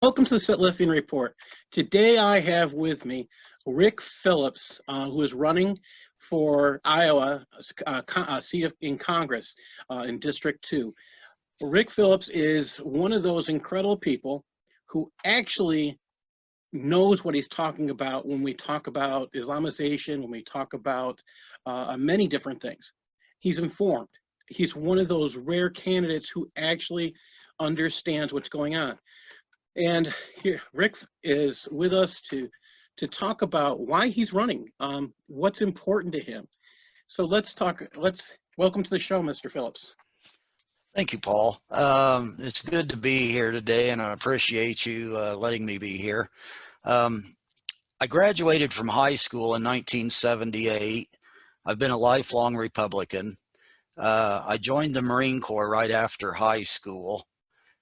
Welcome to the Sutliffian Report. Today I have with me Rick Phillips, who is running for Iowa seat in Congress in District 2. Rick Phillips is one of those incredible people who actually knows what he's talking about when we talk about Islamization, when we talk about many different things. He's informed. He's one of those rare candidates who actually understands what's going on. And here, Rick is with us to talk about why he's running, what's important to him. So let's welcome to the show, Mr. Phillips. Thank you, Paul. It's good to be here today, and I appreciate you letting me be here. I graduated from high school in 1978. I've been a lifelong Republican. I joined the Marine Corps right after high school.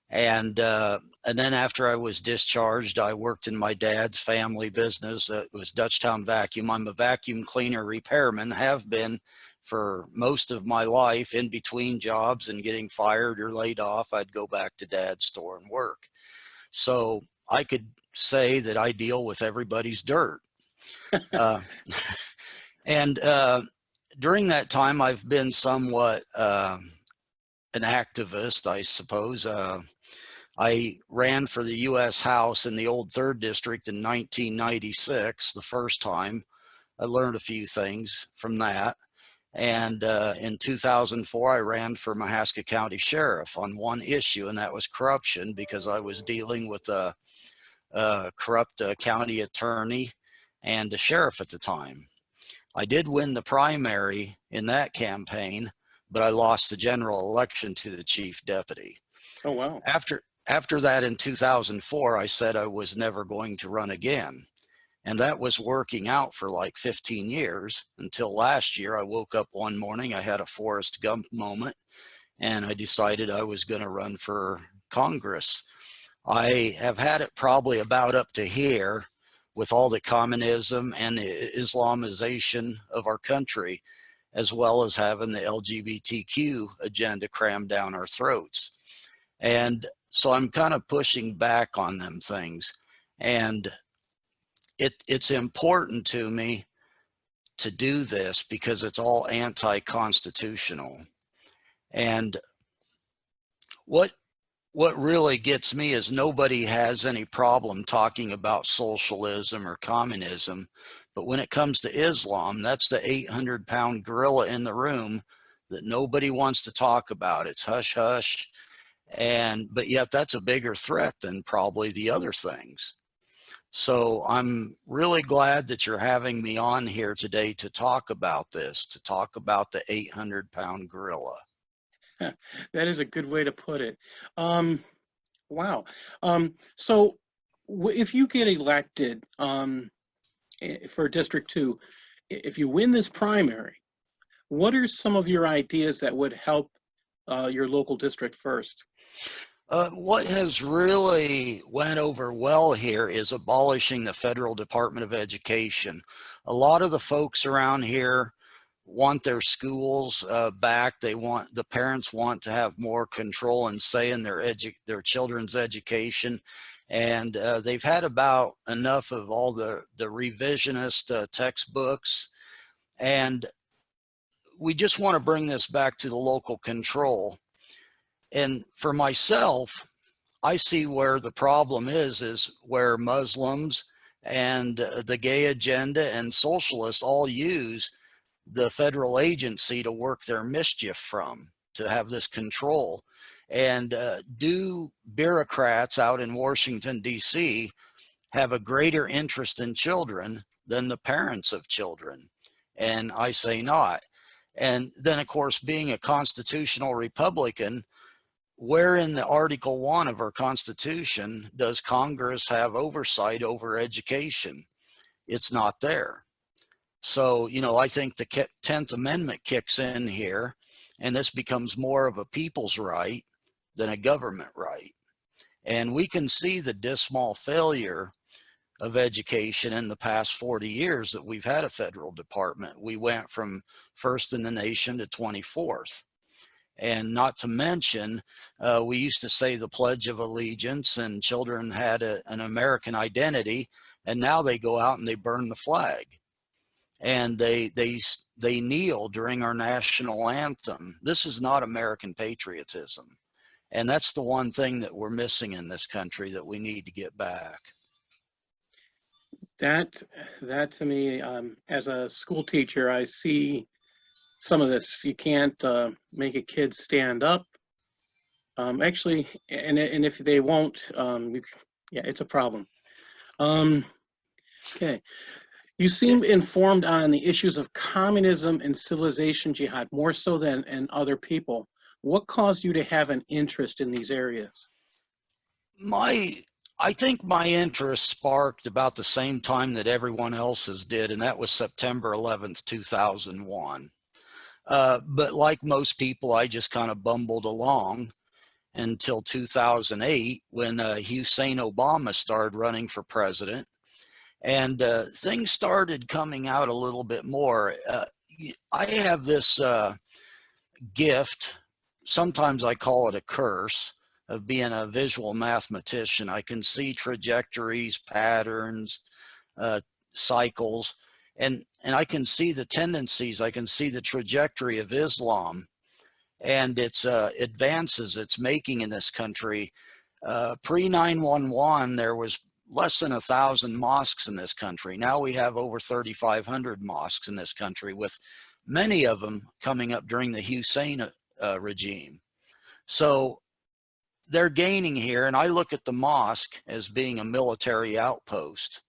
And then after I was discharged, I worked in my dad's family business. It was Dutchtown Vacuum. I'm a vacuum cleaner repairman, have been for most of my life. In between jobs and getting fired or laid off, I'd go back to dad's store and work. So I could say that I deal with everybody's dirt. And during that time, I've been somewhat an activist, I suppose. I ran for the U.S. House in the old 3rd District in 1996, the first time. I learned a few things from that. And in 2004, I ran for Mahaska County Sheriff on one issue, and that was corruption, because I was dealing with a corrupt county attorney and a sheriff at the time. I did win the primary in that campaign, but I lost the general election to the chief deputy. Oh, wow. After that, in 2004, I said I was never going to run again. And that was working out for like 15 years until last year. I woke up one morning, I had a Forrest Gump moment, and I decided I was going to run for Congress. I have had it probably about up to here with all the communism and the Islamization of our country, as well as having the LGBTQ agenda crammed down our throats. And so I'm kind of pushing back on them things. And it's important to me to do this because it's all anti-constitutional. And what really gets me is nobody has any problem talking about socialism or communism. But when it comes to Islam, that's the 800-pound gorilla in the room that nobody wants to talk about. It's hush hush. But yet that's a bigger threat than probably the other things. So I'm really glad that you're having me on here today to talk about this, to talk about the 800-pound gorilla. That is a good way to put it. Wow. So if you get elected for District 2, if you win this primary, what are some of your ideas that would help your local district first? What has really went over well here is abolishing the Federal Department of Education. A lot of the folks around here want their schools back. The parents want to have more control and say in their children's education. And they've had about enough of all the revisionist textbooks. And we just want to bring this back to the local control. And for myself, I see where the problem is where Muslims and the gay agenda and socialists all use the federal agency to work their mischief from, to have this control. And do bureaucrats out in Washington, D.C. have a greater interest in children than the parents of children? And I say not. And then, of course, being a constitutional Republican, where in the Article 1 of our Constitution does Congress have oversight over education? It's not there. So, you know, I think the 10th Amendment kicks in here, and this becomes more of a people's right than a government right. And we can see the dismal failure of education in the past 40 years that we've had a federal department. We went from first in the nation to 24th. And not to mention, we used to say the Pledge of Allegiance, and children had an American identity, and now they go out and they burn the flag, and they kneel during our national anthem. This is not American patriotism, and that's the one thing that we're missing in this country that we need to get back. That to me, as a school teacher, I see some of this. You can't make a kid stand up. Actually, and if they won't, yeah, it's a problem. Okay. You seem informed on the issues of communism and civilization jihad, more so than other people. What caused you to have an interest in these areas? I think my interest sparked about the same time that everyone else's did, and that was September 11th, 2001. But like most people, I just kind of bumbled along until 2008 when Hussein Obama started running for president, and things started coming out a little bit more. I have this gift, sometimes I call it a curse, of being a visual mathematician. I can see trajectories, patterns, cycles, and I can see the tendencies. I can see the trajectory of Islam and its advances it's making in this country. Pre 9/11, there was less than 1,000 mosques in this country. Now we have over 3,500 mosques in this country, with many of them coming up during the Hussein regime. So they're gaining here, and I look at the mosque as being a military outpost.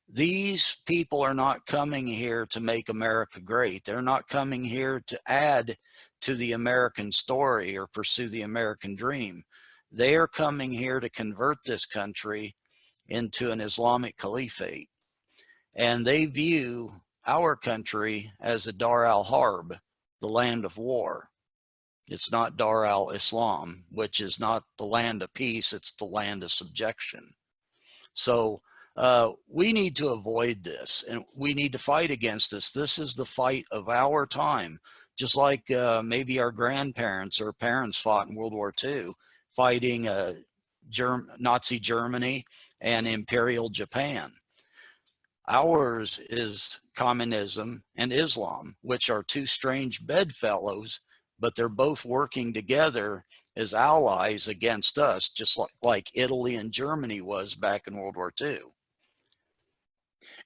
These people are not coming here to make America great. They're not coming here to add to the American story or pursue the American dream. They are coming here to convert this country into an Islamic caliphate. And they view our country as a Dar al-Harb, the land of war. It's not Dar al-Islam, which is not the land of peace, it's the land of subjection. So we need to avoid this, and we need to fight against this. This is the fight of our time, just like maybe our grandparents or parents fought in World War II, fighting Nazi Germany and Imperial Japan. Ours is communism and Islam, which are two strange bedfellows, but they're both working together as allies against us, just like Italy and Germany was back in World War II.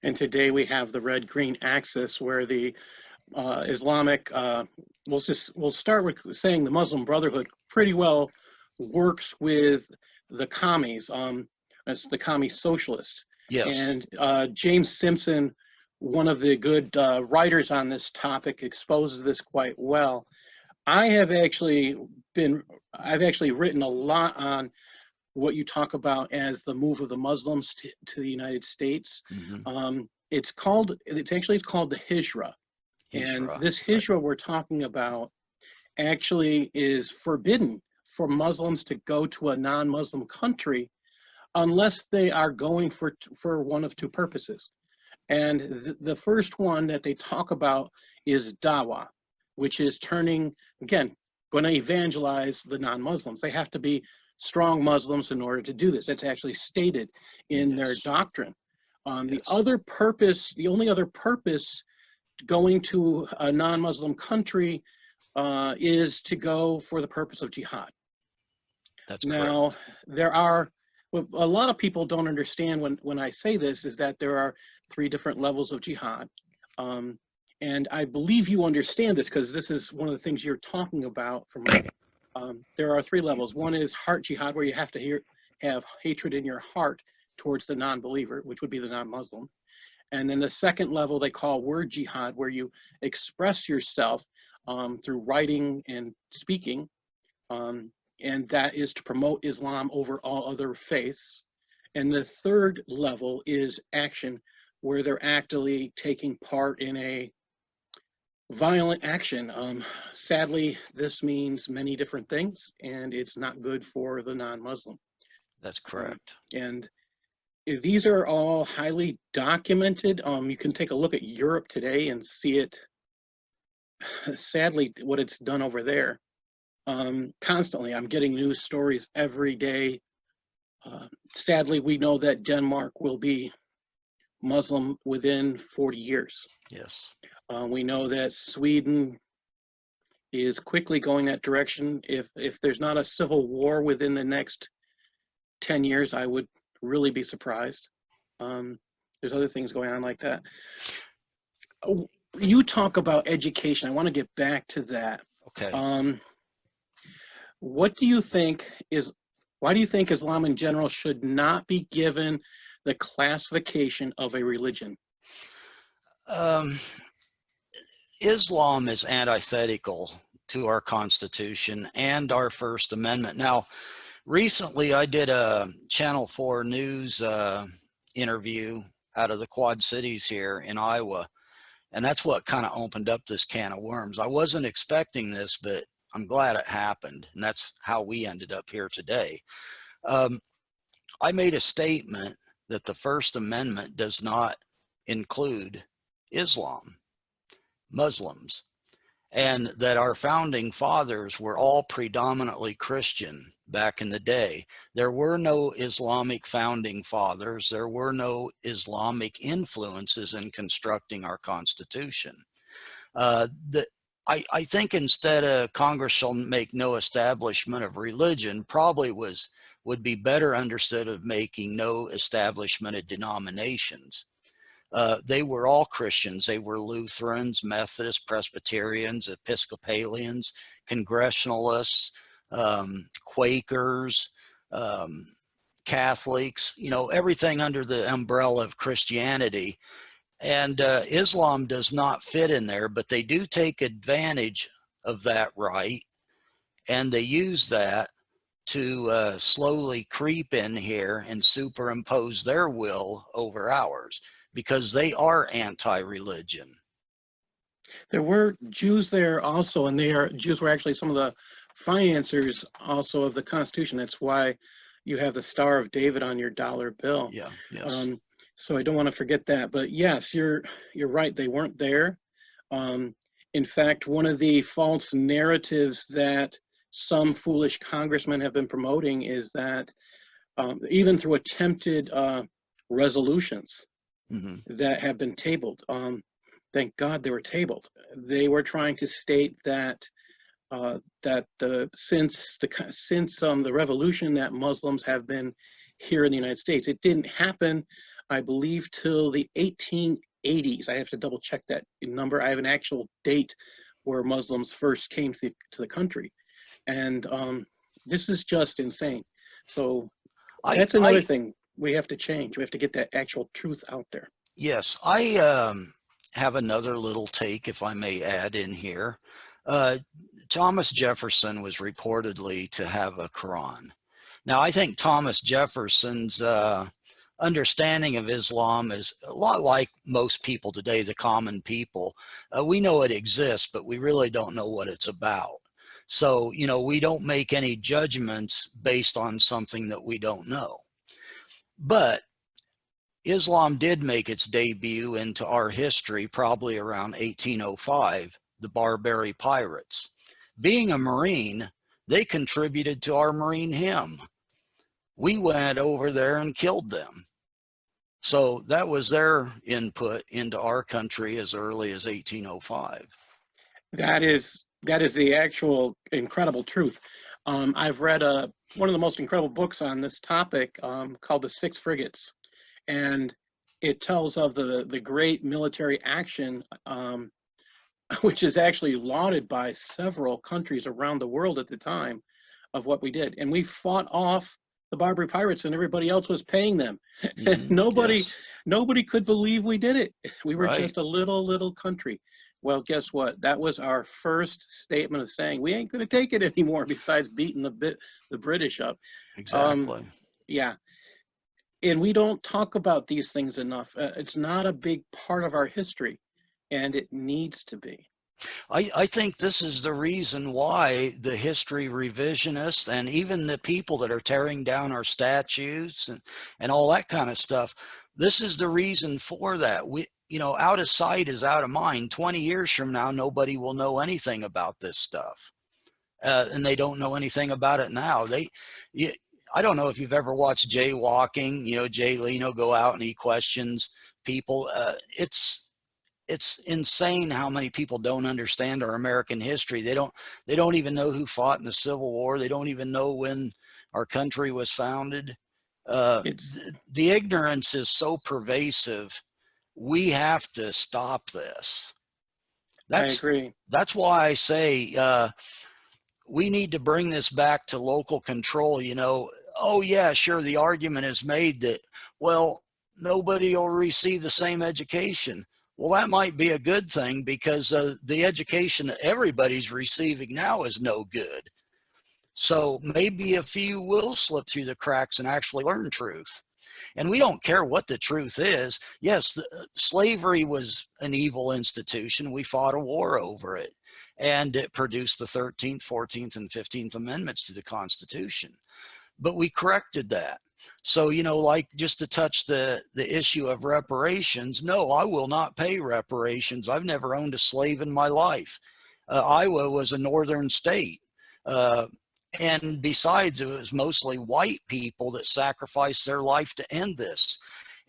And today we have the red-green axis, where the Islamic, we'll start with saying the Muslim Brotherhood pretty well works with the commies. That's the commie socialist. Yes. And James Simpson, one of the good writers on this topic, exposes this quite well. I've actually written a lot on what you talk about as the move of the Muslims to the United States. Mm-hmm. It's called the Hijra. And this Hijra we're talking about actually is forbidden for Muslims to go to a non-Muslim country unless they are going for one of two purposes. And the first one that they talk about is dawah, which is going to evangelize the non-Muslims. They have to be strong Muslims in order to do this. That's actually stated in their doctrine. The only other purpose going to a non-Muslim country is to go for the purpose of jihad. That's now correct. There are, what a lot of people don't understand when I say this, is that there are 3 different levels of jihad. And I believe you understand this, because this is one of the things you're talking about. There are 3 levels. One is heart jihad, where you have to have hatred in your heart towards the non-believer, which would be the non-Muslim. And then the second level they call word jihad, where you express yourself through writing and speaking. And that is to promote Islam over all other faiths. And the third level is action, where they're actively taking part in a violent action. Sadly, this means many different things, and it's not good for the non-Muslim. That's correct. And these are all highly documented. You can take a look at Europe today and see it, sadly, what it's done over there. constantly. I'm getting news stories every day. Sadly, we know that Denmark will be Muslim within 40 years. Yes. We know that Sweden is quickly going that direction. If there's not a civil war within the next 10 years, I would really be surprised. There's other things going on like that. You talk about education. I want to get back to that. Okay. What do you think is, why do you think Islam in general should not be given the classification of a religion? Islam is antithetical to our Constitution and our First Amendment. Now, recently I did a Channel 4 news interview out of the Quad Cities here in Iowa, and that's what kind of opened up this can of worms. I wasn't expecting this, but I'm glad it happened, and that's how we ended up here today. I made a statement that the First Amendment does not include Islam, Muslims, and that our founding fathers were all predominantly Christian back in the day. There were no Islamic founding fathers. There were no Islamic influences in constructing our Constitution. I think instead of Congress shall make no establishment of religion, probably would be better understood of making no establishment of denominations. They were all Christians. They were Lutherans, Methodists, Presbyterians, Episcopalians, Congressionalists, Quakers, Catholics, you know, everything under the umbrella of Christianity. And Islam does not fit in there, but they do take advantage of that right, and they use that to slowly creep in here and superimpose their will over ours, because they are anti-religion. There were Jews there also, and Jews were actually some of the financiers also of the Constitution. That's why you have the Star of David on your dollar bill. Yeah. Yes. So I don't want to forget that. But yes, you're right. They weren't there. In fact, one of the false narratives that some foolish congressmen have been promoting is that even through attempted resolutions that have been tabled, thank God they were tabled. They were trying to state that since the revolution, that Muslims have been here in the United States. It didn't happen, I believe, till the 1880s. I have to double check that number. I have an actual date where Muslims first came to the country, and this is just insane. So that's another thing we have to change. We have to get that actual truth out there. Yes, I have another little take, if I may add in here. Thomas Jefferson was reportedly to have a Quran. Now, I think Thomas Jefferson's understanding of Islam is a lot like most people today, the common people. We know it exists, but we really don't know what it's about. So, you know, we don't make any judgments based on something that we don't know. But Islam did make its debut into our history probably around 1805, the Barbary Pirates. Being a Marine, they contributed to our Marine hymn. We went over there and killed them. So that was their input into our country as early as 1805. That is the actual incredible truth. I've read one of the most incredible books on this topic called The Six Frigates, and it tells of the great military action, which is actually lauded by several countries around the world at the time, of what we did. And we fought off the Barbary Pirates, and everybody else was paying them. Nobody could believe we did it. We were just a little country. Well, guess what? That was our first statement of saying we ain't going to take it anymore. Besides beating the British up. Exactly. Yeah, and we don't talk about these things enough. It's not a big part of our history, and it needs to be. I think this is the reason why the history revisionists and even the people that are tearing down our statues and all that kind of stuff, this is the reason for that. We, you know, out of sight is out of mind. 20 years from now, nobody will know anything about this stuff. and they don't know anything about it now. I don't know if you've ever watched jaywalking, you know, Jay Leno go out and he questions people. It's insane how many people don't understand our American history. They don't even know who fought in the Civil War. They don't even know when our country was founded. The ignorance is so pervasive. We have to stop this. I agree. That's why I say we need to bring this back to local control. You know, oh yeah, sure, the argument is made that, well, nobody will receive the same education. Well, that might be a good thing, because the education that everybody's receiving now is no good. So maybe a few will slip through the cracks and actually learn truth. And we don't care what the truth is. Yes, slavery was an evil institution. We fought a war over it, and it produced the 13th, 14th, and 15th Amendments to the Constitution. But we corrected that. So, you know, like, just to touch the issue of reparations, no, I will not pay reparations. I've never owned a slave in my life. Iowa was a northern state. And besides, it was mostly white people that sacrificed their life to end this.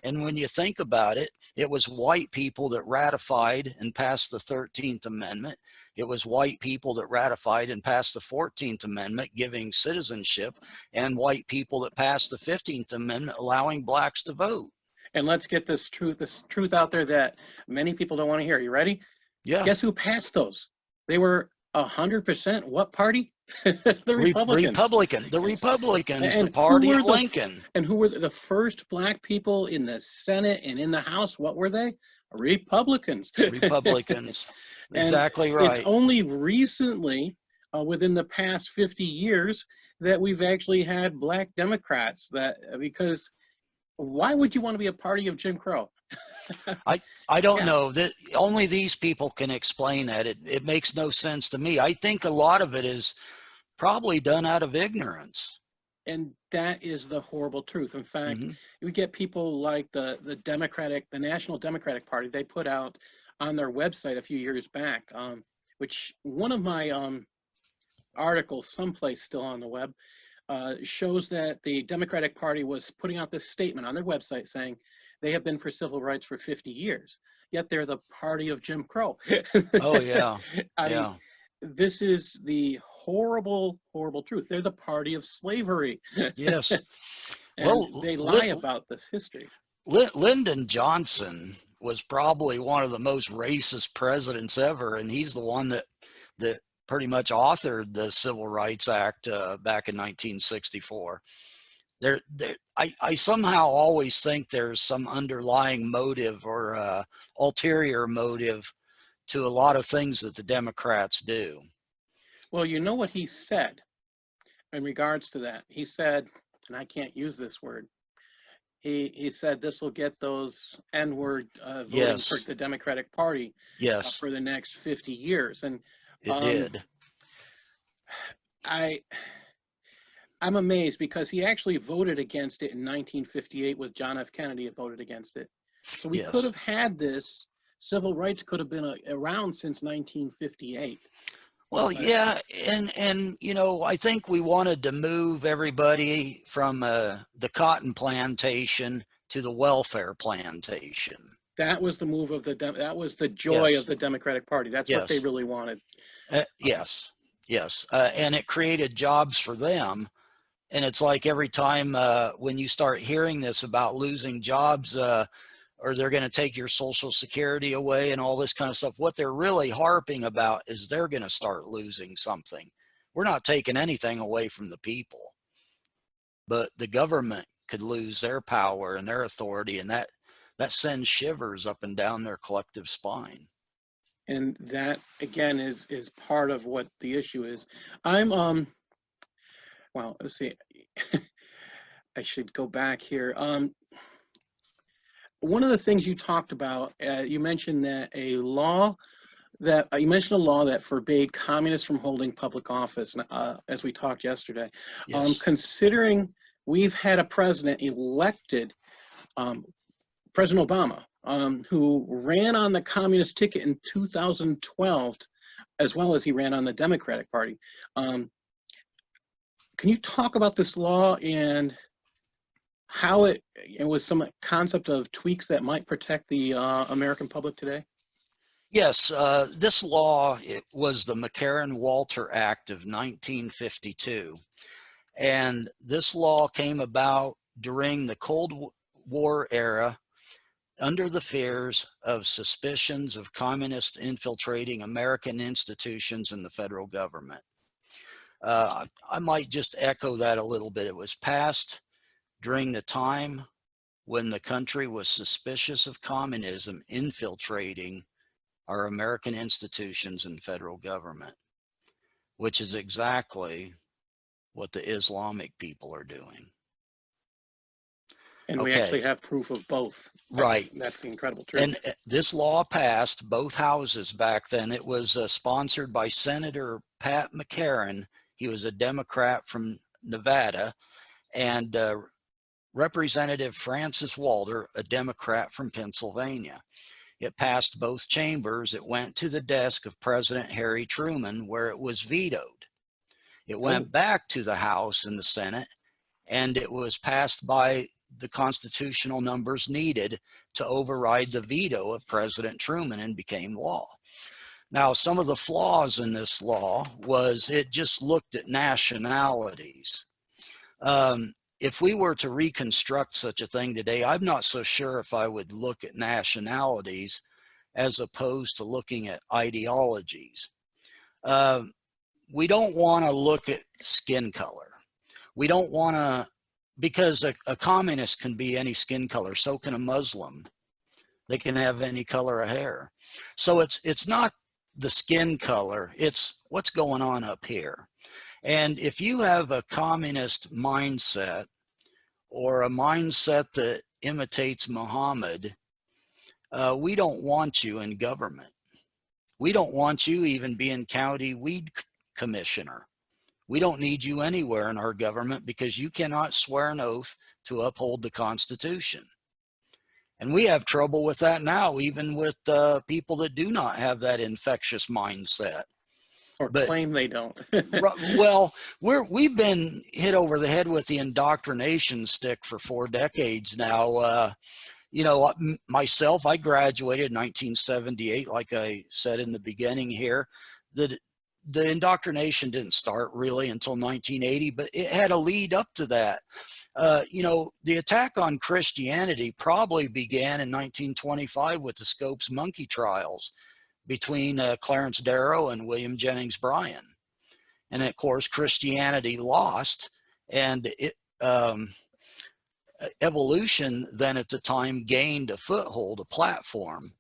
And when you think about it, it was white people that ratified and passed the 13th Amendment. It was white people that ratified and passed the 14th Amendment, giving citizenship, and white people that passed the 15th Amendment, allowing blacks to vote. And let's get this truth out there that many people don't want to hear. You ready? Yeah. Guess who passed those? They were 100% what party? The Republicans. The Republicans, And the party of Lincoln. And who were the first black people in the Senate and in the House? What were they? Republicans. Republicans. Exactly right. It's only recently, within the past 50 years, that we've actually had black Democrats. Because why would you want to be a party of Jim Crow? I don't know, that only these people can explain that. It makes no sense to me. I think a lot of it is probably done out of ignorance. And that is the horrible truth. In fact, we get people like the National Democratic Party. They put out on their website a few years back, which one of my articles, someplace still on the web, shows that the Democratic Party was putting out this statement on their website saying they have been for civil rights for 50 years, yet they're the party of Jim Crow. Oh, yeah. I mean, this is the horrible, horrible truth. They're the party of slavery. Yes. And well, they lie about this history. Lyndon Johnson was probably one of the most racist presidents ever, and he's the one that pretty much authored the Civil Rights Act back in 1964. I somehow always think there's some underlying motive or ulterior motive to a lot of things that the Democrats do. Well, you know what he said in regards to that? He said, and I can't use this word, he said this will get those N-word voting for the Democratic Party for the next 50 years. And it did. I'm amazed, because he actually voted against it in 1958 with John F. Kennedy voted against it. So we could have had this, civil rights could have been around since 1958. Well, yeah, and you know, I think we wanted to move everybody from the cotton plantation to the welfare plantation. That was the move of that was the joy of the Democratic Party. That's what they really wanted. Yes, and it created jobs for them. And it's like every time when you start hearing this about losing jobs, or they're going to take your Social Security away and all this kind of stuff, what they're really harping about is they're going to start losing something. We're not taking anything away from the people, but the government could lose their power and their authority, and that sends shivers up and down their collective spine. And that, again, is part of what the issue is. Well, let's see. I should go back here. One of the things you talked about, you mentioned that you mentioned a law that forbade communists from holding public office, as we talked yesterday. Yes. Considering we've had a president elected, President Obama, who ran on the communist ticket in 2012, as well as he ran on the Democratic Party. Can you talk about this law and how it was some concept of tweaks that might protect the American public today? Yes, this law, it was the McCarran-Walter Act of 1952. And this law came about during the Cold War era under the fears of suspicions of communists infiltrating American institutions and the federal government. I might just echo that a little bit. It was passed during the time when the country was suspicious of communism infiltrating our American institutions and federal government, which is exactly what the Islamic people are doing. And we actually have proof of both. Right. That's the incredible truth. And this law passed both houses back then. It was sponsored by Senator Pat McCarran. He was a Democrat from Nevada, and Representative Francis Walter, a Democrat from Pennsylvania. It passed both chambers. It went to the desk of President Harry Truman, where it was vetoed. It went back to the House and the Senate, and it was passed by the constitutional numbers needed to override the veto of President Truman and became law. Now, some of the flaws in this law was it just looked at nationalities. If we were to reconstruct such a thing today, I'm not so sure if I would look at nationalities as opposed to looking at ideologies. We don't want to look at skin color. We don't want to, because a communist can be any skin color, so can a Muslim. They can have any color of hair. So it's not the skin color, it's what's going on up here. And if you have a communist mindset or a mindset that imitates Muhammad, we don't want you in government. We don't want you even being county weed commissioner. We don't need you anywhere in our government because you cannot swear an oath to uphold the Constitution. And we have trouble with that now, even with people that do not have that infectious mindset. Or claim they don't. Well, we've been hit over the head with the indoctrination stick for 4 decades now. You know, myself, I graduated in 1978, like I said in the beginning here. The indoctrination didn't start really until 1980, but it had a lead up to that. You know, the attack on Christianity probably began in 1925 with the Scopes monkey trials between Clarence Darrow and William Jennings Bryan. And of course, Christianity lost, and evolution then at the time gained a foothold, a platform.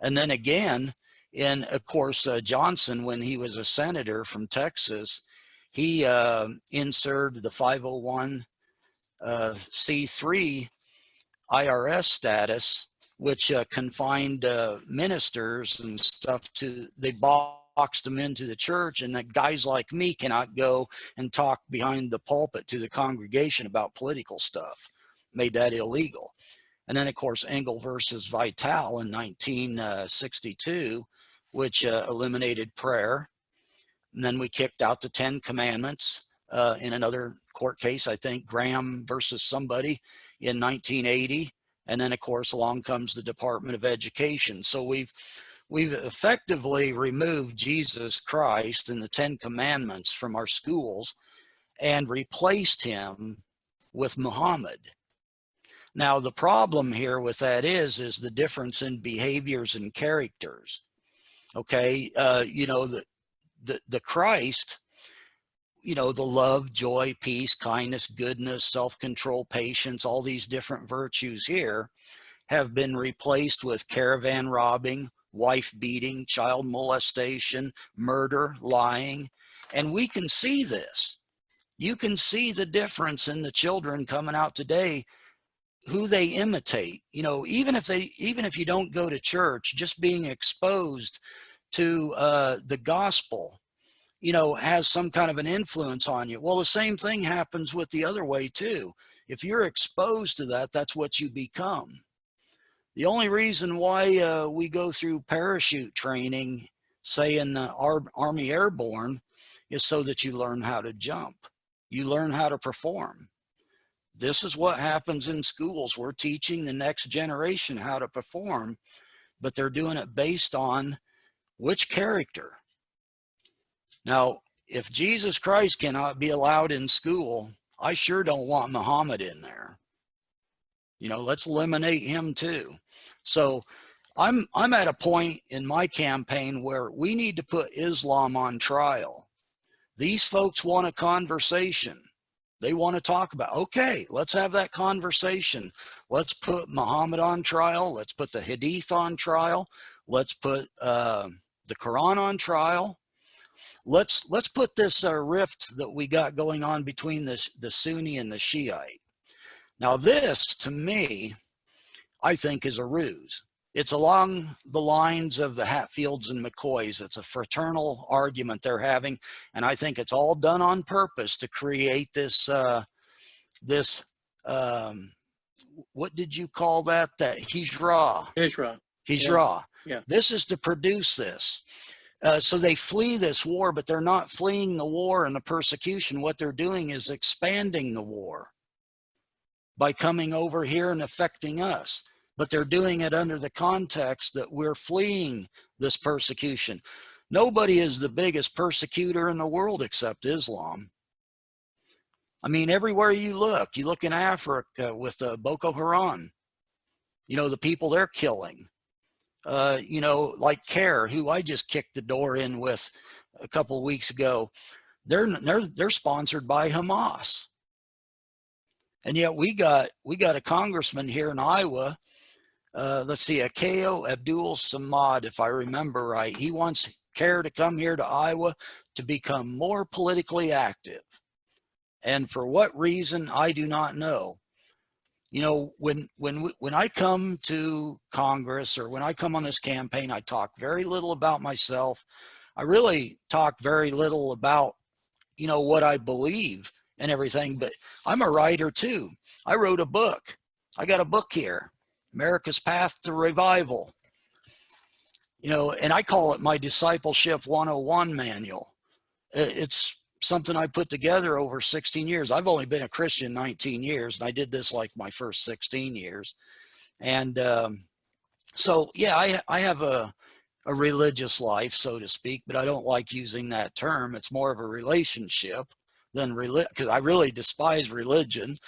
And then again, in, of course, Johnson, when he was a senator from Texas, he inserted the 501c3 IRS status, which confined ministers and stuff to, they boxed them into the church, and that guys like me cannot go and talk behind the pulpit to the congregation about political stuff. Made that illegal. And then, of course, Engel versus Vital in 1962, which eliminated prayer. And then we kicked out the 10 Commandments in another court case, I think Graham versus somebody in 1980. And then, of course, along comes the Department of Education. So we've effectively removed Jesus Christ and the 10 Commandments from our schools and replaced him with Muhammad. Now, the problem here with that is the difference in behaviors and characters. Okay, you know, the Christ, you know, the love, joy, peace, kindness, goodness, self-control, patience, all these different virtues here have been replaced with caravan robbing, wife beating, child molestation, murder, lying. And we can see this. You can see the difference in the children coming out today, who they imitate. You know, even if you don't go to church, just being exposed to the gospel, you know, has some kind of an influence on you. Well, the same thing happens with the other way too. If you're exposed to that, that's what you become. The only reason why we go through parachute training say in the Army Airborne, is so that you learn how to jump. You learn how to perform. This is what happens in schools. We're teaching the next generation how to perform, but they're doing it based on which character. Now, if Jesus Christ cannot be allowed in school, I sure don't want Muhammad in there. You know, let's eliminate him too. So I'm at a point in my campaign where we need to put Islam on trial. These folks want a conversation. They want to talk about, okay, let's have that conversation. Let's put Muhammad on trial. Let's put the Hadith on trial. Let's put the Quran on trial. Let's put this rift that we got going on between the Sunni and the Shiite. Now this, to me, I think is a ruse. It's along the lines of the Hatfields and McCoys. It's a fraternal argument they're having, and I think it's all done on purpose to create this, what did you call that? That hijra. Hijra. Yeah. This is to produce this. So they flee this war, but they're not fleeing the war and the persecution. What they're doing is expanding the war by coming over here and affecting us. But they're doing it under the context that we're fleeing this persecution. Nobody is the biggest persecutor in the world except Islam. I mean, everywhere you look in Africa with Boko Haram, you know, the people they're killing. You know, like CARE, who I just kicked the door in with a couple of weeks ago, they're sponsored by Hamas. And yet we got a congressman here in Iowa, let's see, Akeo Abdul Samad, if I remember right. He wants CARE to come here to Iowa to become more politically active. And for what reason, I do not know. You know, when I come to Congress or when I come on this campaign, I talk very little about myself. I really talk very little about, you know, what I believe and everything, but I'm a writer too. I wrote a book. I got a book here, America's Path to Revival. You know, and I call it my Discipleship 101 manual. It's something I put together over 16 years. I've only been a Christian 19 years, and I did this like my first 16 years. And so, yeah, I have a religious life, so to speak, but I don't like using that term. It's more of a relationship than because I really despise religion.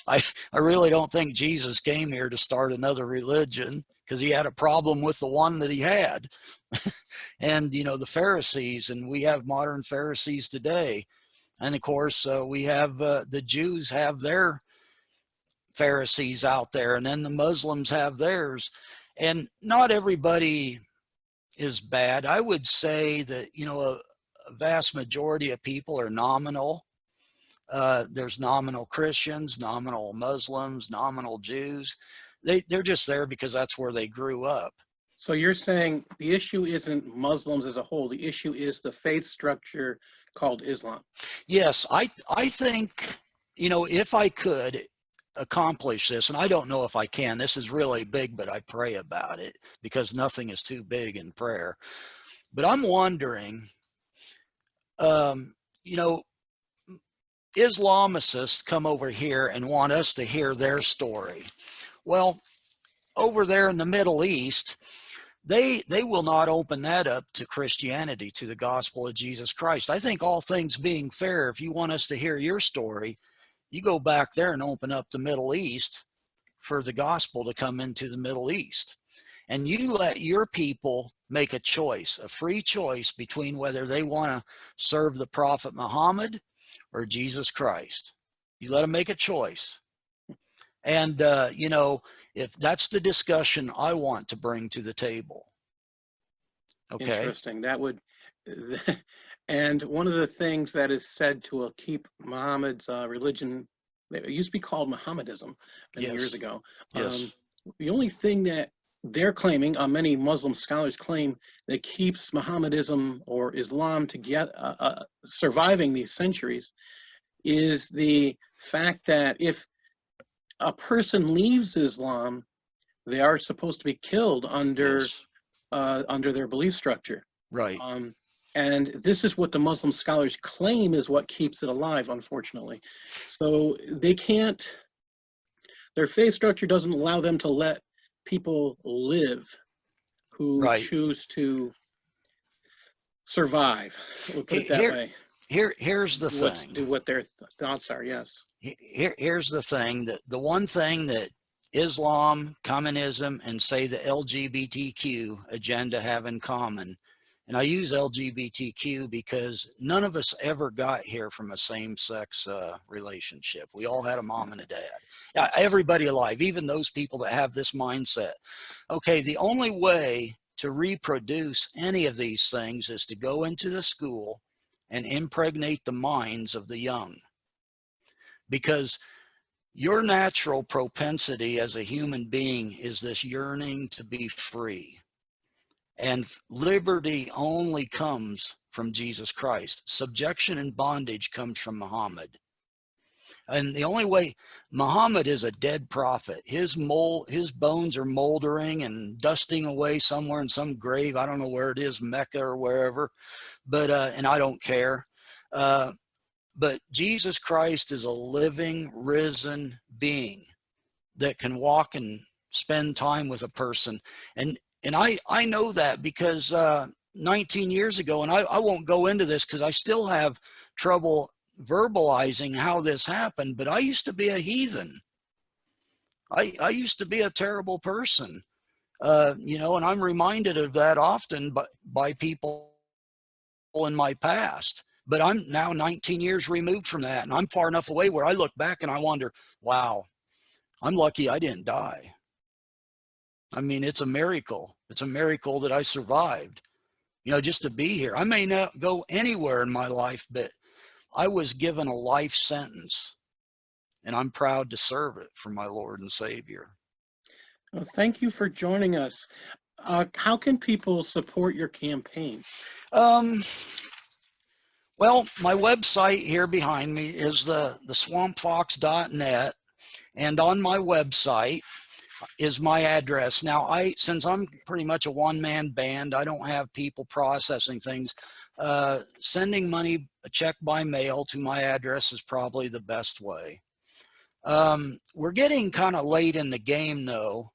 I really don't think Jesus came here to start another religion, because he had a problem with the one that he had. And, you know, the Pharisees, and we have modern Pharisees today. And of course, we have the Jews have their Pharisees out there, and then the Muslims have theirs. And not everybody is bad. I would say that, you know, a vast majority of people are nominal. There's nominal Christians, nominal Muslims, nominal Jews. They're just there because that's where they grew up. So you're saying the issue isn't Muslims as a whole. The issue is the faith structure called Islam. Yes, I think, you know, if I could accomplish this, and I don't know if I can, this is really big, but I pray about it because nothing is too big in prayer. But I'm wondering, you know, Islamicists come over here and want us to hear their story. Well, over there in the Middle East, they will not open that up to Christianity, to the gospel of Jesus Christ. I think, all things being fair, if you want us to hear your story, you go back there and open up the Middle East for the gospel to come into the Middle East. And you let your people make a choice, a free choice, between whether they want to serve the Prophet Muhammad or Jesus Christ. You let them make a choice. And, you know, if that's the discussion I want to bring to the table. Okay. Interesting. That would, and one of the things that is said to keep Muhammad's religion, it used to be called Mohammedism many years ago. Yes. The only thing that they're claiming, many Muslim scholars claim, that keeps Mohammedism or Islam to get surviving these centuries is the fact that if a person leaves Islam, they are supposed to be killed under Yes. under their belief structure. Right. And this is what the Muslim scholars claim is what keeps it alive, unfortunately. So they can't, their faith structure doesn't allow them to let people live who Right. choose to survive. We'll put it that way. Here's the thing. Do what their thoughts are, yes. Here's the thing, that the one thing that Islam, communism, and say the LGBTQ agenda have in common, and I use LGBTQ because none of us ever got here from a same-sex relationship. We all had a mom and a dad. Everybody alive, even those people that have this mindset. Okay, the only way to reproduce any of these things is to go into the school and impregnate the minds of the young. Because your natural propensity as a human being is this yearning to be free. And liberty only comes from Jesus Christ. Subjection and bondage comes from Muhammad. And the only way, Muhammad is a dead prophet. His bones are moldering and dusting away somewhere in some grave. I don't know where it is, Mecca or wherever, but and I don't care. But Jesus Christ is a living, risen being that can walk and spend time with a person. And I know that because 19 years ago, and I won't go into this because I still have trouble verbalizing how this happened, but I used to be a heathen. I used to be a terrible person, you know, and I'm reminded of that often by people in my past. But I'm now 19 years removed from that, and I'm far enough away where I look back and I wonder, wow, I'm lucky I didn't die. I mean, it's a miracle. It's a miracle that I survived, you know, just to be here. I may not go anywhere in my life, but I was given a life sentence, and I'm proud to serve it for my Lord and Savior. Well, thank you for joining us. How can people support your campaign? Well, my website here behind me is the swampfox.net, and on my website is my address. Now, since I'm pretty much a one-man band, I don't have people processing things. Sending money, a check by mail to my address is probably the best way. We're getting kind of late in the game though,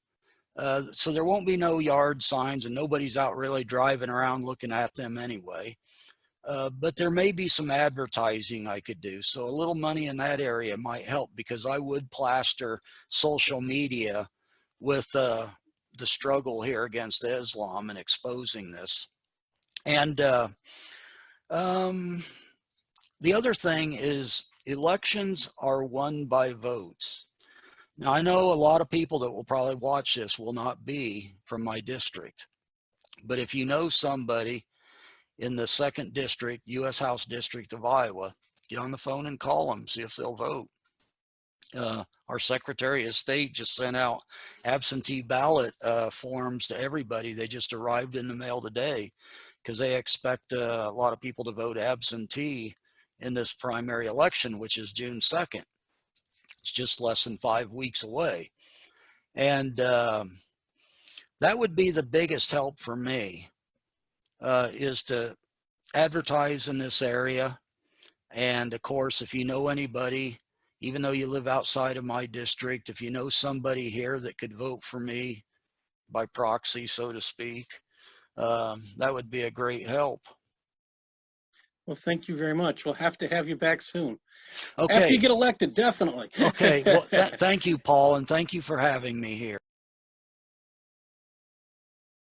so there won't be no yard signs, and nobody's out really driving around looking at them anyway. But there may be some advertising I could do. So a little money in that area might help, because I would plaster social media with the struggle here against Islam and exposing this. And the other thing is, elections are won by votes. Now, I know a lot of people that will probably watch this will not be from my district, but if you know somebody in the 2nd District, U.S. House District of Iowa, get on the phone and call them, see if they'll vote. Our Secretary of State just sent out absentee ballot forms to everybody. They just arrived in the mail today, because they expect a lot of people to vote absentee in this primary election, which is June 2nd. It's just less than 5 weeks away. And that would be the biggest help for me, is to advertise in this area. And of course, if you know anybody, even though you live outside of my district, if you know somebody here that could vote for me by proxy, so to speak, that would be a great help. Well, thank you very much. We'll have to have you back soon. Okay. After you get elected, definitely. Okay. Well, thank you, Paul, and thank you for having me here.